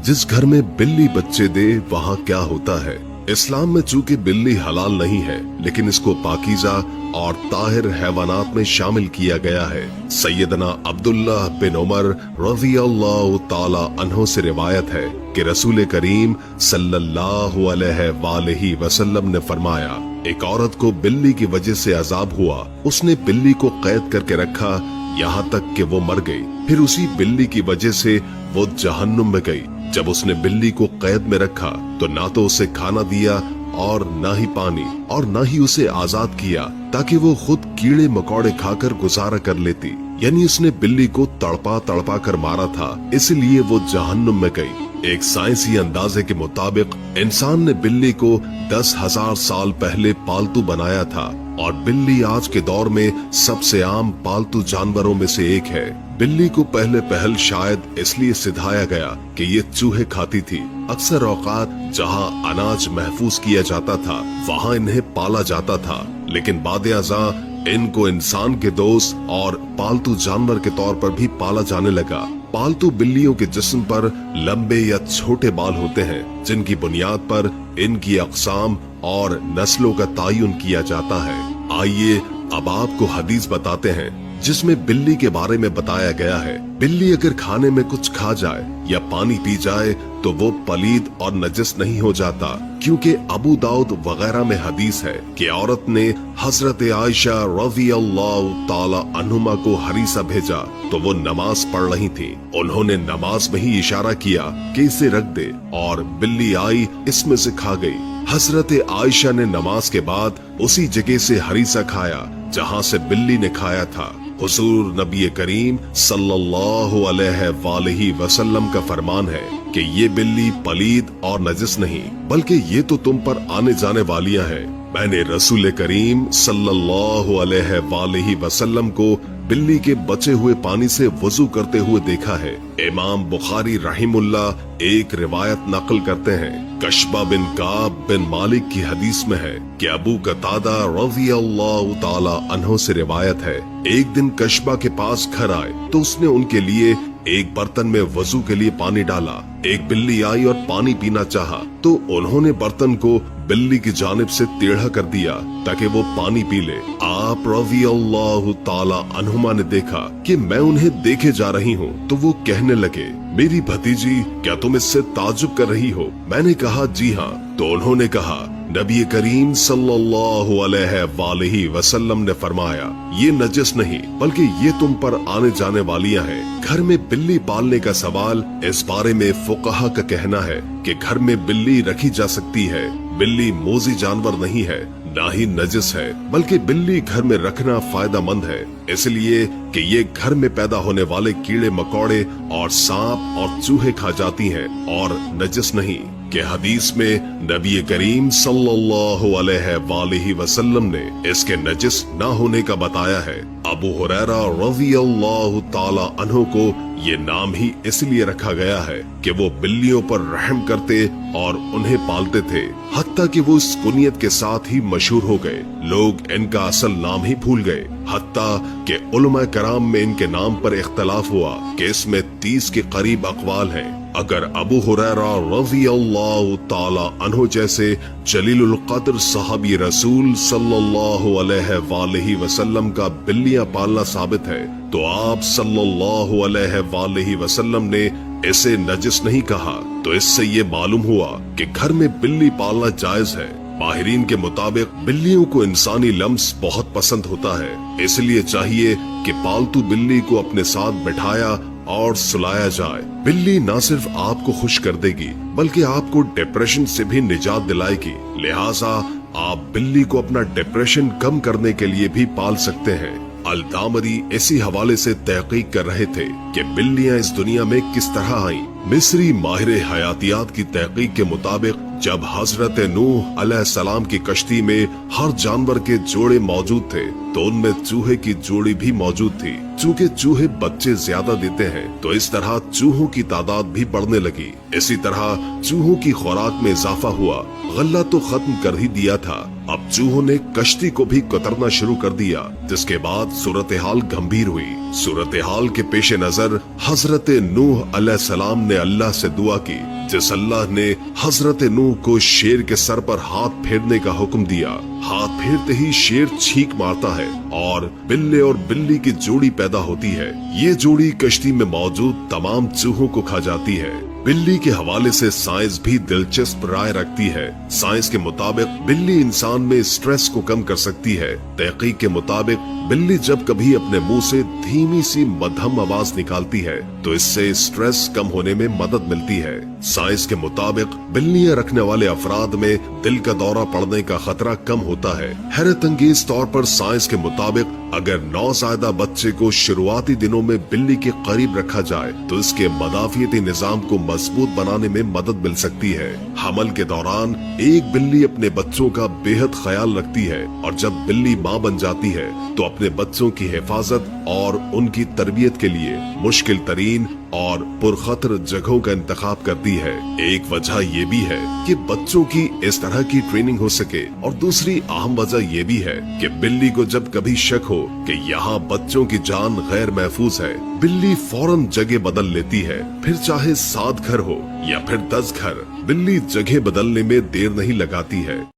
जिस घर में बिल्ली बच्चे दे वहाँ क्या होता है। इस्लाम में चूंकि बिल्ली हलाल नहीं है, लेकिन इसको पाकीज़ा और ताहिर हैवानात में शामिल किया गया है। सैयदना अब्दुल्ला बिन उमर रज़ियल्लाहु ताला अन्हु से रिवायत है कि रसूल करीम सल्लल्लाहु अलैहि वसल्लम ने फरमाया, एक औरत को बिल्ली की वजह से अजाब हुआ। उसने बिल्ली को कैद करके रखा यहाँ तक कि वो मर गई। फिर उसी बिल्ली की वजह से वो जहन्नुम में गई। जब उसने बिल्ली को कैद में रखा तो ना तो उसे खाना दिया और ना ही पानी, और ना ही उसे आजाद किया ताकि वो खुद कीड़े मकोड़े खाकर गुजारा कर लेती। यानी उसने बिल्ली को तड़पा तड़पा कर मारा था, इसलिए वो जहन्नुम में गई। एक साइंसी अंदाजे के मुताबिक इंसान ने बिल्ली को 10,000 साल पहले पालतू बनाया था, और बिल्ली आज के दौर में सबसे आम पालतू जानवरों में से एक है। बिल्ली को पहल शायद इसलिए सिधाया गया कि ये चूहे खाती थी। अक्सर औकात जहाँ अनाज महफूज किया जाता था वहाँ इन्हें पाला जाता था, लेकिन बाद-ए-अज़ां इनको इंसान के दोस्त और पालतू जानवर के तौर पर भी पाला जाने लगा। पालतू बिल्लियों के जिस्म पर लंबे या छोटे बाल होते हैं, जिनकी बुनियाद पर इनकी अक़साम और नस्लों का तायुन किया जाता है। आइए अब आपको हदीस बताते हैं जिसमें बिल्ली के बारे में बताया गया है। बिल्ली अगर खाने में कुछ खा जाए या पानी पी जाए तो वो पलीद और नजस नहीं हो जाता, क्योंकि अबू दाऊद वगैरह में हदीस है कि औरत ने हजरत आयशा रज़ियल्लाहु ताला अन्हुमा को हरीसा भेजा तो वो नमाज पढ़ रही थी। उन्होंने नमाज में ही इशारा किया कि इसे रख दे, और बिल्ली आई इसमें से खा गई। हजरत आयशा ने नमाज के बाद उसी जगह से हरीसा खाया जहाँ से बिल्ली ने खाया था। हुजूर नबी करीम सल्लल्लाहु अलैहि वसल्लम का फरमान है कि ये बिल्ली पलीद और नजस नहीं, बल्कि ये तो तुम पर आने जाने वालियां हैं। मैंने रसूल करीम सल्लल्लाहु अलैहि वसल्लम को बिल्ली के बचे हुए पानी से वजू करते हुए देखा है। इमाम बुखारी रहीमुल्लाह एक रिवायत नकल करते हैं। कशबा बिन काब बिन मालिक की हदीस में है कि अबू कतादा रज़ियल्लाहु ताला अन्हु से रिवायत है, एक दिन कशबा के पास घर आए तो उसने उनके लिए एक बर्तन में वजू के लिए पानी डाला। एक बिल्ली आई और पानी पीना चाहा तो उन्होंने बर्तन को बिल्ली की जानिब से टेढ़ा कर दिया ताकि वो पानी पी ले। आप रज़ियल्लाहु ताला अन्हुमा ने देखा कि मैं उन्हें देखे जा रही हूँ तो वो कहने लगे, मेरी भतीजी क्या तुम इससे ताज्जुब कर रही हो? मैंने कहा जी हाँ। तो उन्होंने कहा, नबी करीम सल्लल्लाहु अलैहि वसल्लम ने फरमाया, ये नजस नहीं बल्कि ये तुम पर आने जाने वालियां हैं। घर में बिल्ली पालने का सवाल, इस बारे में फुक़हा का कहना है कि घर में बिल्ली रखी जा सकती है। बिल्ली मोज़ी जानवर नहीं है, ना ही नजस है, बल्कि बिल्ली घर में रखना फायदा मंद है, इसलिए कि ये घर में पैदा होने वाले कीड़े मकोड़े और सांप और चूहे खा जाती हैं, और नजस नहीं। कि हदीस में नबी करीम सल्लल्लाहु अलैहि वसल्लम ने इसके नजस ना होने का बताया है। अबू हुरैरा रज़ियल्लाहु ताला अन्हु को ये नाम ही इसलिए रखा गया है कि वो बिल्लियों पर रहम करते और उन्हें पालते थे, हत्ता कि वो इस कुनियत के साथ ही मशहूर हो गए। लोग इनका असल नाम ही भूल गए, हत्ता कि उलमा कराम में इनके नाम पर इख्तलाफ हुआ कि इसमें 30 के करीब अक़वाल हैं। अगर अबू हुरैरा रज़ियल्लाहु ताला अन्हु जैसे जलीलुल क़द्र सहाबी रसूल सल्लल्लाहु अलैहि वसल्लम का बिल्लियां पालना साबित है, तो आप सल्लल्लाहु अलैहि वसल्लम ने इसे नजस नहीं कहा। तो इससे ये मालूम हुआ कि घर में बिल्ली पालना जायज है। माहिरीन के मुताबिक बिल्लियों को इंसानी लम्स बहुत पसंद होता है, इसलिए चाहिए कि पालतू बिल्ली को अपने साथ बैठाया और सुलाया जाए। बिल्ली न सिर्फ आपको खुश कर देगी बल्कि आपको डिप्रेशन से भी निजात दिलाएगी। लिहाजा आप बिल्ली को अपना डिप्रेशन कम करने के लिए भी पाल सकते हैं। अल-दामरी इसी हवाले से तहकीक कर रहे थे कि बिल्लियां इस दुनिया में किस तरह आईं। मिस्री माहिर हयातियात की तहकीक के मुताबिक जब हजरत नूह अलैहिस्सलाम की कश्ती में हर जानवर के जोड़े मौजूद थे तो उनमें चूहे की जोड़ी भी मौजूद थी। चूंकि चूहे बच्चे ज्यादा देते हैं तो इस तरह चूहों की तादाद भी बढ़ने लगी। इसी तरह चूहों की खुराक में इजाफा हुआ। गल्ला तो खत्म कर ही दिया था, अब चूहों ने कश्ती को भी कतरना शुरू कर दिया, जिसके बाद सूरत हाल गंभीर हुई। सूरत हाल के पेश नजर हजरत नूह अलैहिस्सलाम ने अल्लाह से दुआ की जिस अल्लाह ने हजरत नूह को शेर के सर पर हाथ फेरने का हुक्म दिया, हाथ फेरते ही शेर छींक मारता है और बिल्ले और बिल्ली की जोड़ी पैदा होती है। ये जोड़ी कश्ती में मौजूद तमाम चूहों को खा जाती है। बिल्ली के हवाले से साइंस भी दिलचस्प राय रखती है। साइंस के मुताबिक बिल्ली इंसान में स्ट्रेस को कम कर सकती है। तहकीक के मुताबिक बिल्ली जब कभी अपने मुंह से धीमी सी मध्यम आवाज निकालती है तो इससे स्ट्रेस कम होने में मदद मिलती है। साइंस के मुताबिक बिल्लियां रखने वाले अफराद में दिल का दौरा पड़ने का खतरा कम होता है। हैरत अंगेज तौर पर साइंस के मुताबिक अगर नौज़ायदा बच्चे को शुरुआती दिनों में बिल्ली के करीब रखा जाए तो इसके मदाफियती निजाम को मजबूत बनाने में मदद मिल सकती है। हमल के दौरान एक बिल्ली अपने बच्चों का बेहद ख्याल रखती है और जब बिल्ली माँ बन जाती है तो अपने बच्चों की हिफाजत और उनकी तरबियत के लिए मुश्किल तरीन और पुरखतर जगहों का इंतखाब करती है। एक वजह ये भी है कि बच्चों की इस तरह की ट्रेनिंग हो सके और दूसरी अहम वजह ये भी है कि बिल्ली को जब कभी शक हो कि यहाँ बच्चों की जान गैर महफूज है, बिल्ली फौरन जगह बदल लेती है। फिर चाहे 7 घर हो या फिर 10 घर, बिल्ली जगह बदलने में देर नहीं लगाती है।